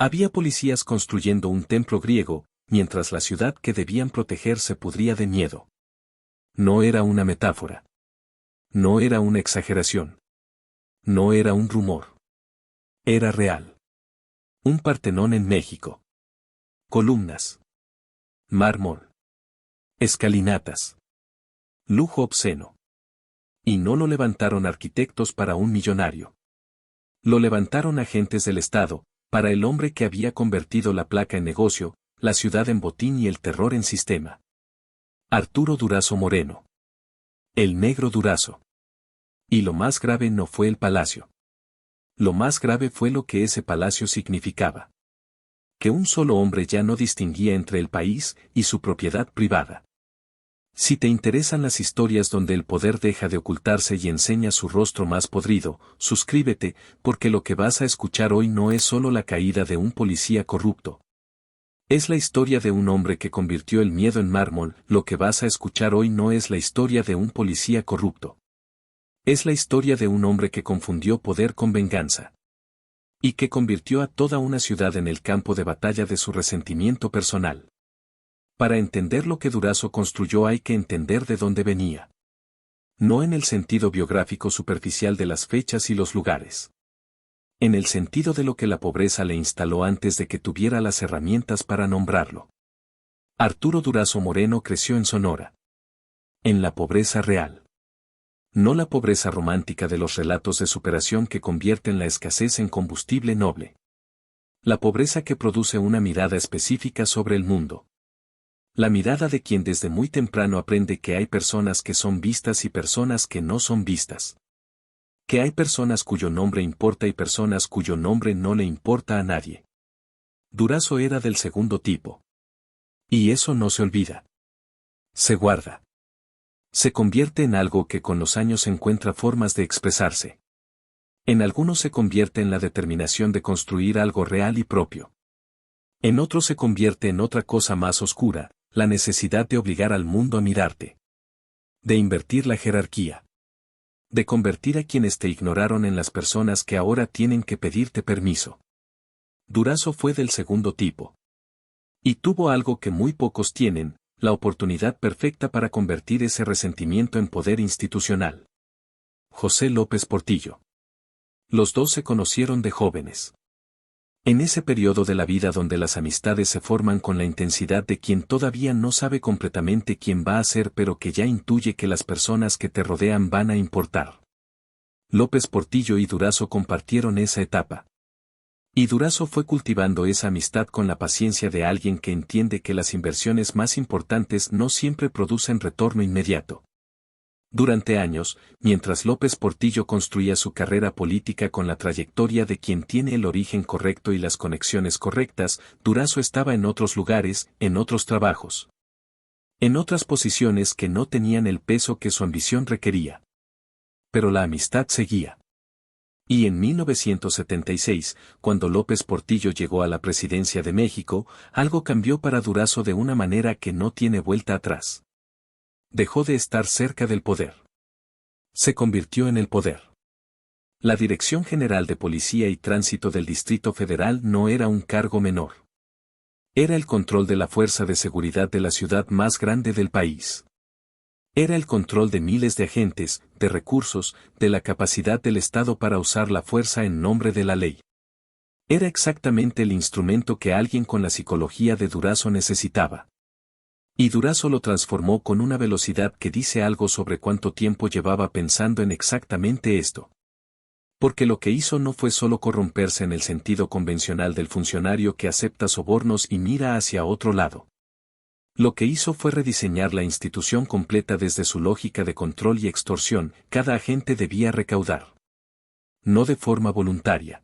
Había policías construyendo un templo griego, mientras la ciudad que debían proteger se pudría de miedo. No era una metáfora. No era una exageración. No era un rumor. Era real. Un Partenón en México. Columnas. Mármol. Escalinatas. Lujo obsceno. Y no lo levantaron arquitectos para un millonario. Lo levantaron agentes del Estado, para el hombre que había convertido la placa en negocio, la ciudad en botín y el terror en sistema. Arturo Durazo Moreno. El negro Durazo. Y lo más grave no fue el palacio. Lo más grave fue lo que ese palacio significaba. Que un solo hombre ya no distinguía entre el país y su propiedad privada. Si te interesan las historias donde el poder deja de ocultarse y enseña su rostro más podrido, suscríbete, porque lo que vas a escuchar hoy no es solo la caída de un policía corrupto. Es la historia de un hombre que convirtió el miedo en mármol. Lo que vas a escuchar hoy no es la historia de un policía corrupto. Es la historia de un hombre que confundió poder con venganza. Y que convirtió a toda una ciudad en el campo de batalla de su resentimiento personal. Para entender lo que Durazo construyó hay que entender de dónde venía. No en el sentido biográfico superficial de las fechas y los lugares. En el sentido de lo que la pobreza le instaló antes de que tuviera las herramientas para nombrarlo. Arturo Durazo Moreno creció en Sonora. En la pobreza real. No la pobreza romántica de los relatos de superación que convierten la escasez en combustible noble. La pobreza que produce una mirada específica sobre el mundo. La mirada de quien desde muy temprano aprende que hay personas que son vistas y personas que no son vistas. Que hay personas cuyo nombre importa y personas cuyo nombre no le importa a nadie. Durazo era del segundo tipo. Y eso no se olvida. Se guarda. Se convierte en algo que con los años encuentra formas de expresarse. En algunos se convierte en la determinación de construir algo real y propio. En otros se convierte en otra cosa más oscura, la necesidad de obligar al mundo a mirarte. De invertir la jerarquía. De convertir a quienes te ignoraron en las personas que ahora tienen que pedirte permiso. Durazo fue del segundo tipo. Y tuvo algo que muy pocos tienen, la oportunidad perfecta para convertir ese resentimiento en poder institucional. José López Portillo. Los dos se conocieron de jóvenes. En ese periodo de la vida donde las amistades se forman con la intensidad de quien todavía no sabe completamente quién va a ser pero que ya intuye que las personas que te rodean van a importar. López Portillo y Durazo compartieron esa etapa. Y Durazo fue cultivando esa amistad con la paciencia de alguien que entiende que las inversiones más importantes no siempre producen retorno inmediato. Durante años, mientras López Portillo construía su carrera política con la trayectoria de quien tiene el origen correcto y las conexiones correctas, Durazo estaba en otros lugares, en otros trabajos. En otras posiciones que no tenían el peso que su ambición requería. Pero la amistad seguía. Y en 1976, cuando López Portillo llegó a la presidencia de México, algo cambió para Durazo de una manera que no tiene vuelta atrás. Dejó de estar cerca del poder. Se convirtió en el poder. La Dirección General de Policía y Tránsito del Distrito Federal no era un cargo menor. Era el control de la fuerza de seguridad de la ciudad más grande del país. Era el control de miles de agentes, de recursos, de la capacidad del Estado para usar la fuerza en nombre de la ley. Era exactamente el instrumento que alguien con la psicología de Durazo necesitaba. Y Durazo lo transformó con una velocidad que dice algo sobre cuánto tiempo llevaba pensando en exactamente esto. Porque lo que hizo no fue solo corromperse en el sentido convencional del funcionario que acepta sobornos y mira hacia otro lado. Lo que hizo fue rediseñar la institución completa desde su lógica de control y extorsión. Cada agente debía recaudar. No de forma voluntaria.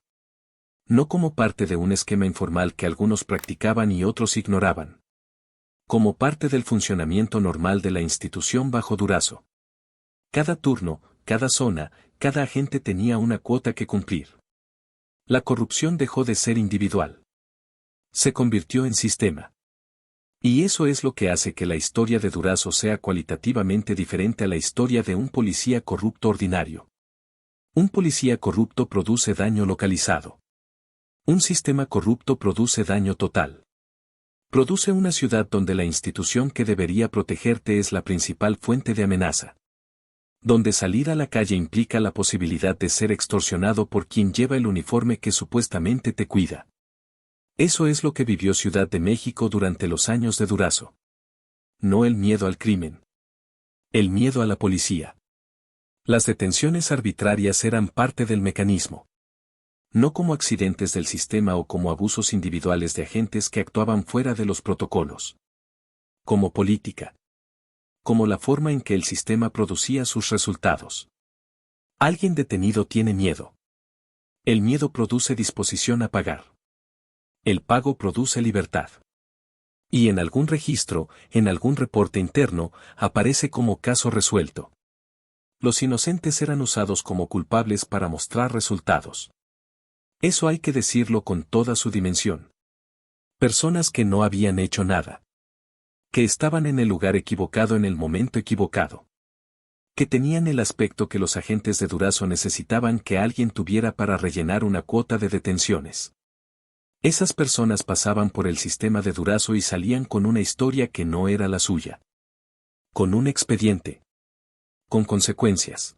No como parte de un esquema informal que algunos practicaban y otros ignoraban. Como parte del funcionamiento normal de la institución bajo Durazo. Cada turno, cada zona, cada agente tenía una cuota que cumplir. La corrupción dejó de ser individual. Se convirtió en sistema. Y eso es lo que hace que la historia de Durazo sea cualitativamente diferente a la historia de un policía corrupto ordinario. Un policía corrupto produce daño localizado. Un sistema corrupto produce daño total. Produce una ciudad donde la institución que debería protegerte es la principal fuente de amenaza. Donde salir a la calle implica la posibilidad de ser extorsionado por quien lleva el uniforme que supuestamente te cuida. Eso es lo que vivió Ciudad de México durante los años de Durazo. No el miedo al crimen. El miedo a la policía. Las detenciones arbitrarias eran parte del mecanismo. No como accidentes del sistema o como abusos individuales de agentes que actuaban fuera de los protocolos. Como política. Como la forma en que el sistema producía sus resultados. Alguien detenido tiene miedo. El miedo produce disposición a pagar. El pago produce libertad. Y en algún registro, en algún reporte interno, aparece como caso resuelto. Los inocentes eran usados como culpables para mostrar resultados. Eso hay que decirlo con toda su dimensión. Personas que no habían hecho nada. Que estaban en el lugar equivocado en el momento equivocado. Que tenían el aspecto que los agentes de Durazo necesitaban que alguien tuviera para rellenar una cuota de detenciones. Esas personas pasaban por el sistema de Durazo y salían con una historia que no era la suya. Con un expediente. Con consecuencias.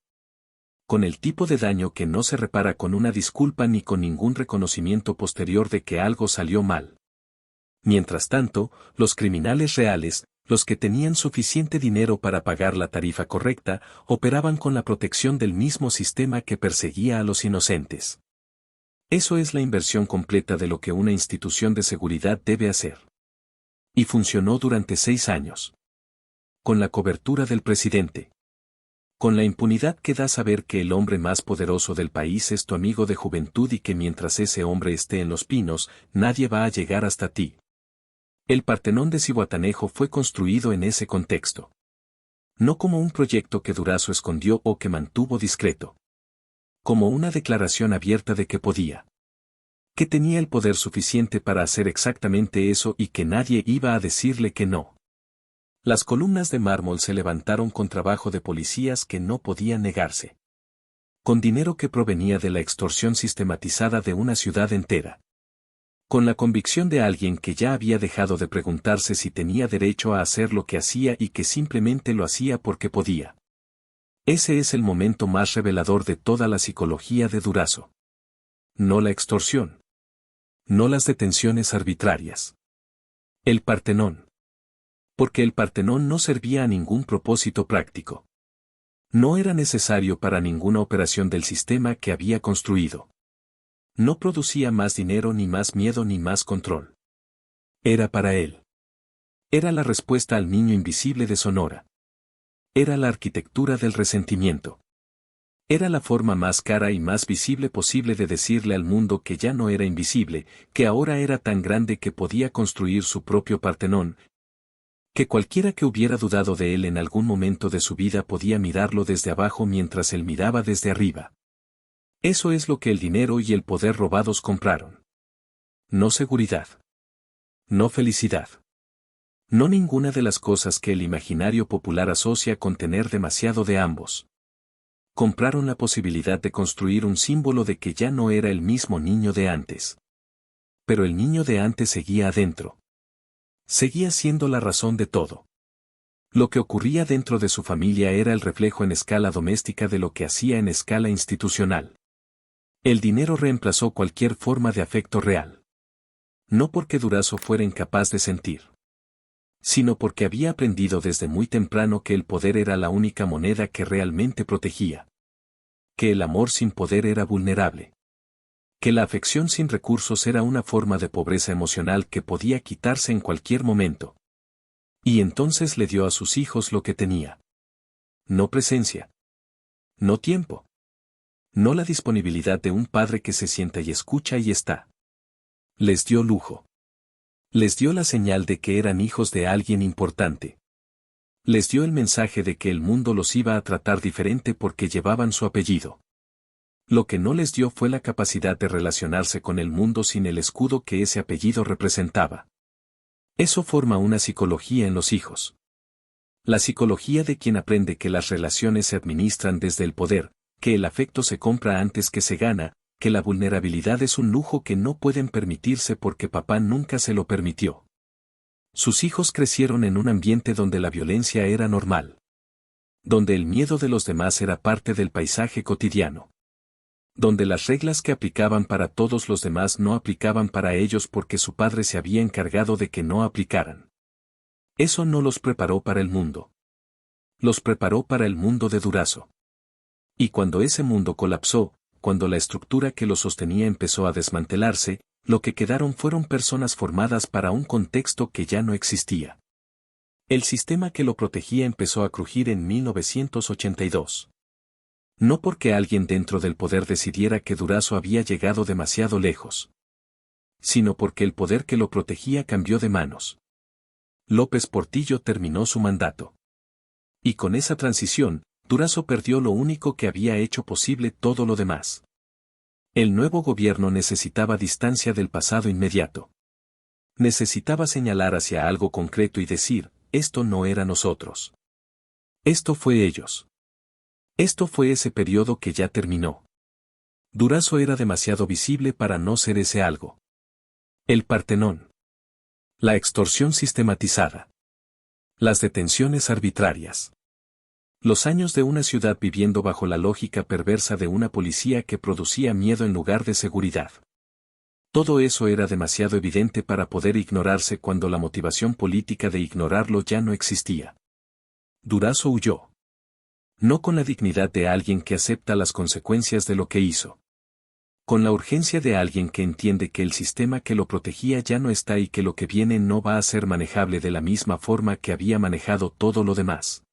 Con el tipo de daño que no se repara con una disculpa ni con ningún reconocimiento posterior de que algo salió mal. Mientras tanto, los criminales reales, los que tenían suficiente dinero para pagar la tarifa correcta, operaban con la protección del mismo sistema que perseguía a los inocentes. Eso es la inversión completa de lo que una institución de seguridad debe hacer. Y funcionó durante 6 años. Con la cobertura del presidente. Con la impunidad que da saber que el hombre más poderoso del país es tu amigo de juventud y que mientras ese hombre esté en los pinos, nadie va a llegar hasta ti. El Partenón de Zihuatanejo fue construido en ese contexto. No como un proyecto que Durazo escondió o que mantuvo discreto. Como una declaración abierta de que podía. Que tenía el poder suficiente para hacer exactamente eso y que nadie iba a decirle que no. Las columnas de mármol se levantaron con trabajo de policías que no podían negarse. Con dinero que provenía de la extorsión sistematizada de una ciudad entera. Con la convicción de alguien que ya había dejado de preguntarse si tenía derecho a hacer lo que hacía y que simplemente lo hacía porque podía. Ese es el momento más revelador de toda la psicología de Durazo. No la extorsión. No las detenciones arbitrarias. El Partenón. Porque el Partenón no servía a ningún propósito práctico. No era necesario para ninguna operación del sistema que había construido. No producía más dinero ni más miedo ni más control. Era para él. Era la respuesta al niño invisible de Sonora. Era la arquitectura del resentimiento. Era la forma más cara y más visible posible de decirle al mundo que ya no era invisible, que ahora era tan grande que podía construir su propio Partenón, que cualquiera que hubiera dudado de él en algún momento de su vida podía mirarlo desde abajo mientras él miraba desde arriba. Eso es lo que el dinero y el poder robados compraron. No seguridad. No felicidad. No ninguna de las cosas que el imaginario popular asocia con tener demasiado de ambos. Compraron la posibilidad de construir un símbolo de que ya no era el mismo niño de antes. Pero el niño de antes seguía adentro. Seguía siendo la razón de todo. Lo que ocurría dentro de su familia era el reflejo en escala doméstica de lo que hacía en escala institucional. El dinero reemplazó cualquier forma de afecto real. No porque Durazo fuera incapaz de sentir, sino porque había aprendido desde muy temprano que el poder era la única moneda que realmente protegía. Que el amor sin poder era vulnerable. Que la afección sin recursos era una forma de pobreza emocional que podía quitarse en cualquier momento. Y entonces le dio a sus hijos lo que tenía. No presencia. No tiempo. No la disponibilidad de un padre que se sienta y escucha y está. Les dio lujo. Les dio la señal de que eran hijos de alguien importante. Les dio el mensaje de que el mundo los iba a tratar diferente porque llevaban su apellido. Lo que no les dio fue la capacidad de relacionarse con el mundo sin el escudo que ese apellido representaba. Eso forma una psicología en los hijos. La psicología de quien aprende que las relaciones se administran desde el poder, que el afecto se compra antes que se gana, que la vulnerabilidad es un lujo que no pueden permitirse porque papá nunca se lo permitió. Sus hijos crecieron en un ambiente donde la violencia era normal. Donde el miedo de los demás era parte del paisaje cotidiano. Donde las reglas que aplicaban para todos los demás no aplicaban para ellos porque su padre se había encargado de que no aplicaran. Eso no los preparó para el mundo. Los preparó para el mundo de Durazo. Y cuando ese mundo colapsó, cuando la estructura que lo sostenía empezó a desmantelarse, lo que quedaron fueron personas formadas para un contexto que ya no existía. El sistema que lo protegía empezó a crujir en 1982. No porque alguien dentro del poder decidiera que Durazo había llegado demasiado lejos, sino porque el poder que lo protegía cambió de manos. López Portillo terminó su mandato. Y con esa transición, Durazo perdió lo único que había hecho posible todo lo demás. El nuevo gobierno necesitaba distancia del pasado inmediato. Necesitaba señalar hacia algo concreto y decir, esto no era nosotros. Esto fue ellos. Esto fue ese periodo que ya terminó. Durazo era demasiado visible para no ser ese algo. El Partenón. La extorsión sistematizada. Las detenciones arbitrarias. Los años de una ciudad viviendo bajo la lógica perversa de una policía que producía miedo en lugar de seguridad. Todo eso era demasiado evidente para poder ignorarse cuando la motivación política de ignorarlo ya no existía. Durazo huyó. No con la dignidad de alguien que acepta las consecuencias de lo que hizo. Con la urgencia de alguien que entiende que el sistema que lo protegía ya no está y que lo que viene no va a ser manejable de la misma forma que había manejado todo lo demás.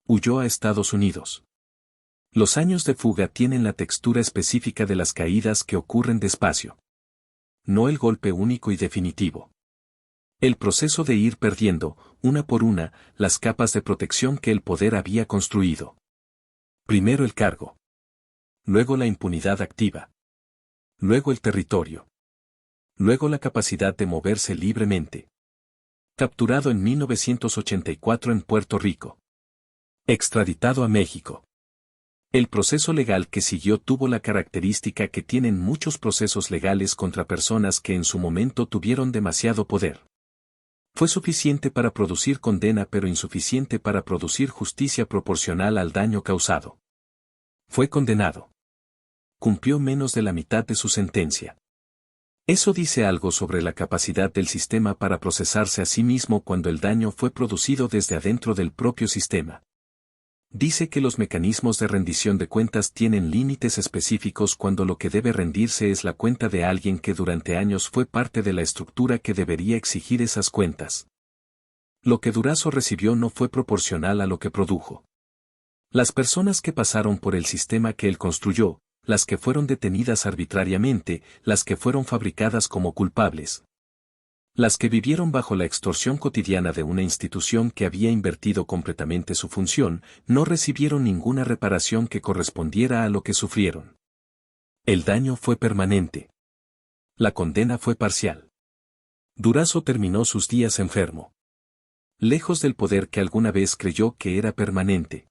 Huyó a Estados Unidos. Los años de fuga tienen la textura específica de las caídas que ocurren despacio. No el golpe único y definitivo. El proceso de ir perdiendo, una por una, las capas de protección que el poder había construido. Primero el cargo. Luego la impunidad activa. Luego el territorio. Luego la capacidad de moverse libremente. Capturado en 1984 en Puerto Rico. Extraditado a México. El proceso legal que siguió tuvo la característica que tienen muchos procesos legales contra personas que en su momento tuvieron demasiado poder. Fue suficiente para producir condena pero insuficiente para producir justicia proporcional al daño causado. Fue condenado. Cumplió menos de la mitad de su sentencia. Eso dice algo sobre la capacidad del sistema para procesarse a sí mismo cuando el daño fue producido desde adentro del propio sistema. Dice que los mecanismos de rendición de cuentas tienen límites específicos cuando lo que debe rendirse es la cuenta de alguien que durante años fue parte de la estructura que debería exigir esas cuentas. Lo que Durazo recibió no fue proporcional a lo que produjo. Las personas que pasaron por el sistema que él construyó, las que fueron detenidas arbitrariamente, las que fueron fabricadas como culpables. Las que vivieron bajo la extorsión cotidiana de una institución que había invertido completamente su función, no recibieron ninguna reparación que correspondiera a lo que sufrieron. El daño fue permanente. La condena fue parcial. Durazo terminó sus días enfermo. Lejos del poder que alguna vez creyó que era permanente.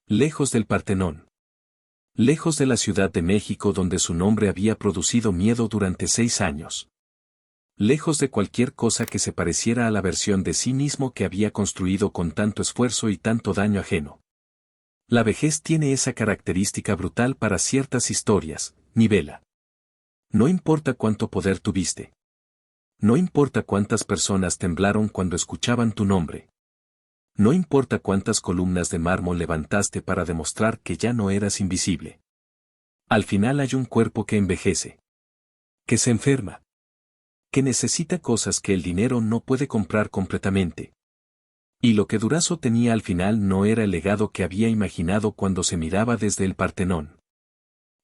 Lejos del Partenón. Lejos de la Ciudad de México donde su nombre había producido miedo durante 6 años. Lejos de cualquier cosa que se pareciera a la versión de sí mismo que había construido con tanto esfuerzo y tanto daño ajeno. La vejez tiene esa característica brutal para ciertas historias, nivela. No importa cuánto poder tuviste. No importa cuántas personas temblaron cuando escuchaban tu nombre. No importa cuántas columnas de mármol levantaste para demostrar que ya no eras invisible. Al final hay un cuerpo que envejece. Que se enferma. Que necesita cosas que el dinero no puede comprar completamente. Y lo que Durazo tenía al final no era el legado que había imaginado cuando se miraba desde el Partenón.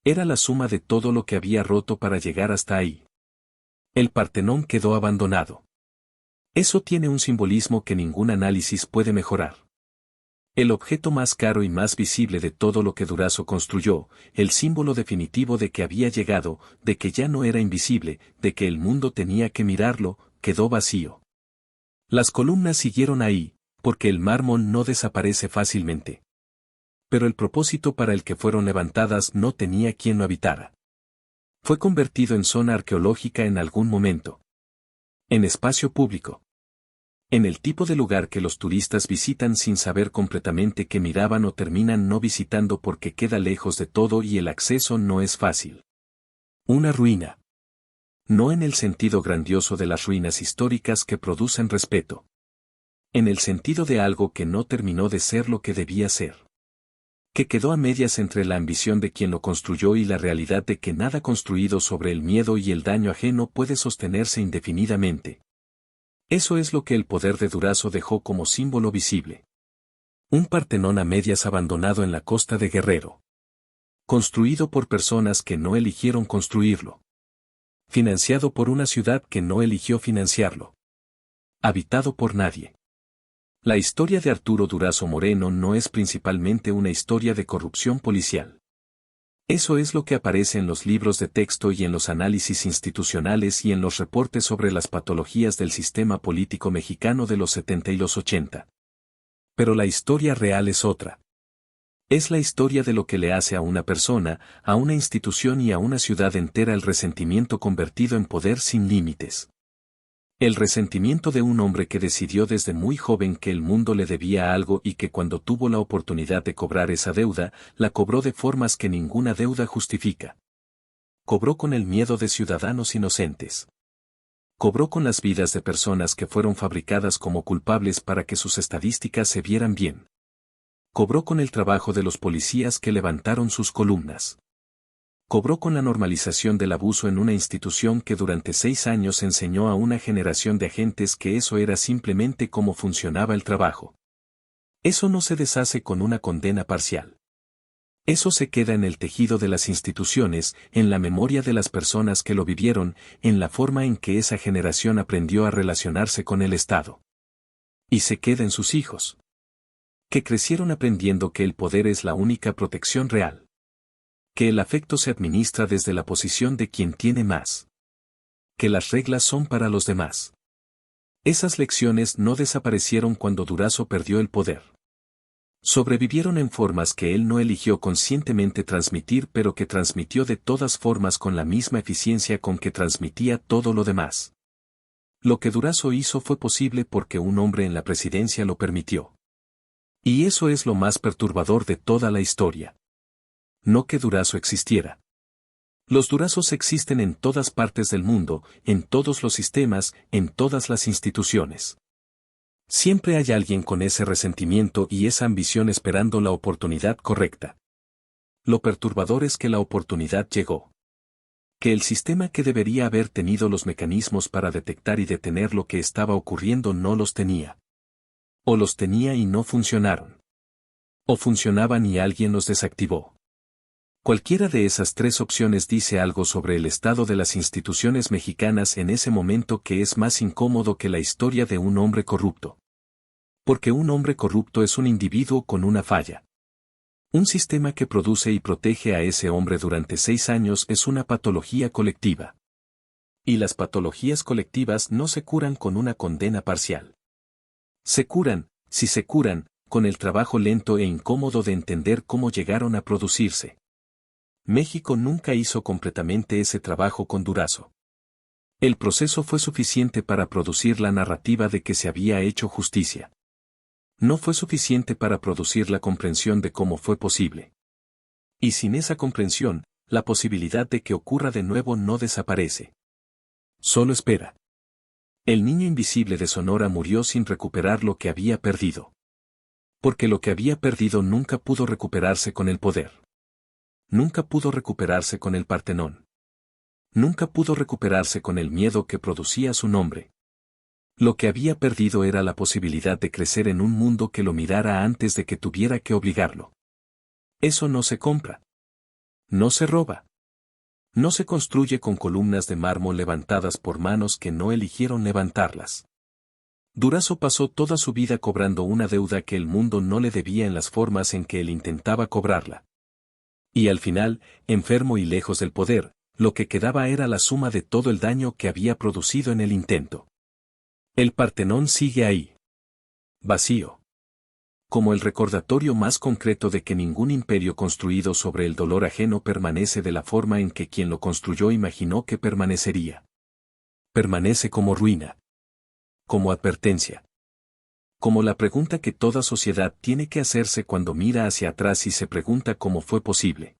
Era la suma de todo lo que había roto para llegar hasta ahí. El Partenón quedó abandonado. Eso tiene un simbolismo que ningún análisis puede mejorar. El objeto más caro y más visible de todo lo que Durazo construyó, el símbolo definitivo de que había llegado, de que ya no era invisible, de que el mundo tenía que mirarlo, quedó vacío. Las columnas siguieron ahí, porque el mármol no desaparece fácilmente. Pero el propósito para el que fueron levantadas no tenía quien lo habitara. Fue convertido en zona arqueológica en algún momento. En espacio público. En el tipo de lugar que los turistas visitan sin saber completamente qué miraban o terminan no visitando porque queda lejos de todo y el acceso no es fácil. Una ruina. No en el sentido grandioso de las ruinas históricas que producen respeto. En el sentido de algo que no terminó de ser lo que debía ser. Que quedó a medias entre la ambición de quien lo construyó y la realidad de que nada construido sobre el miedo y el daño ajeno puede sostenerse indefinidamente. Eso es lo que el poder de Durazzo dejó como símbolo visible. Un Partenón a medias abandonado en la costa de Guerrero. Construido por personas que no eligieron construirlo. Financiado por una ciudad que no eligió financiarlo. Habitado por nadie. La historia de Arturo Durazzo Moreno no es principalmente una historia de corrupción policial. Eso es lo que aparece en los libros de texto y en los análisis institucionales y en los reportes sobre las patologías del sistema político mexicano de los 70 y los 80. Pero la historia real es otra. Es la historia de lo que le hace a una persona, a una institución y a una ciudad entera el resentimiento convertido en poder sin límites. El resentimiento de un hombre que decidió desde muy joven que el mundo le debía algo y que cuando tuvo la oportunidad de cobrar esa deuda, la cobró de formas que ninguna deuda justifica. Cobró con el miedo de ciudadanos inocentes. Cobró con las vidas de personas que fueron fabricadas como culpables para que sus estadísticas se vieran bien. Cobró con el trabajo de los policías que levantaron sus columnas. Cobró con la normalización del abuso en una institución que durante 6 años enseñó a una generación de agentes que eso era simplemente cómo funcionaba el trabajo. Eso no se deshace con una condena parcial. Eso se queda en el tejido de las instituciones, en la memoria de las personas que lo vivieron, en la forma en que esa generación aprendió a relacionarse con el Estado. Y se queda en sus hijos. Que crecieron aprendiendo que el poder es la única protección real. Que el afecto se administra desde la posición de quien tiene más. Que las reglas son para los demás. Esas lecciones no desaparecieron cuando Durazzo perdió el poder. Sobrevivieron en formas que él no eligió conscientemente transmitir pero que transmitió de todas formas con la misma eficiencia con que transmitía todo lo demás. Lo que Durazzo hizo fue posible porque un hombre en la presidencia lo permitió. Y eso es lo más perturbador de toda la historia. No que Durazzo existiera. Los Durazzos existen en todas partes del mundo, en todos los sistemas, en todas las instituciones. Siempre hay alguien con ese resentimiento y esa ambición esperando la oportunidad correcta. Lo perturbador es que la oportunidad llegó. Que el sistema que debería haber tenido los mecanismos para detectar y detener lo que estaba ocurriendo no los tenía. O los tenía y no funcionaron. O funcionaban y alguien los desactivó. Cualquiera de esas 3 opciones dice algo sobre el estado de las instituciones mexicanas en ese momento que es más incómodo que la historia de un hombre corrupto. Porque un hombre corrupto es un individuo con una falla. Un sistema que produce y protege a ese hombre durante 6 años es una patología colectiva. Y las patologías colectivas no se curan con una condena parcial. Se curan, si se curan, con el trabajo lento e incómodo de entender cómo llegaron a producirse. México nunca hizo completamente ese trabajo con Durazzo. El proceso fue suficiente para producir la narrativa de que se había hecho justicia. No fue suficiente para producir la comprensión de cómo fue posible. Y sin esa comprensión, la posibilidad de que ocurra de nuevo no desaparece. Solo espera. El niño invisible de Sonora murió sin recuperar lo que había perdido. Porque lo que había perdido nunca pudo recuperarse con el poder. Nunca pudo recuperarse con el Partenón. Nunca pudo recuperarse con el miedo que producía su nombre. Lo que había perdido era la posibilidad de crecer en un mundo que lo mirara antes de que tuviera que obligarlo. Eso no se compra. No se roba. No se construye con columnas de mármol levantadas por manos que no eligieron levantarlas. Durazzo pasó toda su vida cobrando una deuda que el mundo no le debía en las formas en que él intentaba cobrarla. Y al final, enfermo y lejos del poder, lo que quedaba era la suma de todo el daño que había producido en el intento. El Partenón sigue ahí. Vacío. como el recordatorio más concreto de que ningún imperio construido sobre el dolor ajeno permanece de la forma en que quien lo construyó imaginó que permanecería. Permanece como ruina. Como advertencia. Como la pregunta que toda sociedad tiene que hacerse cuando mira hacia atrás y se pregunta cómo fue posible.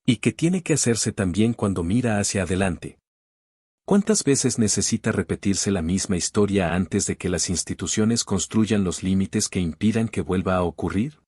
Y que tiene que hacerse también cuando mira hacia adelante. ¿Cuántas veces necesita repetirse la misma historia antes de que las instituciones construyan los límites que impidan que vuelva a ocurrir?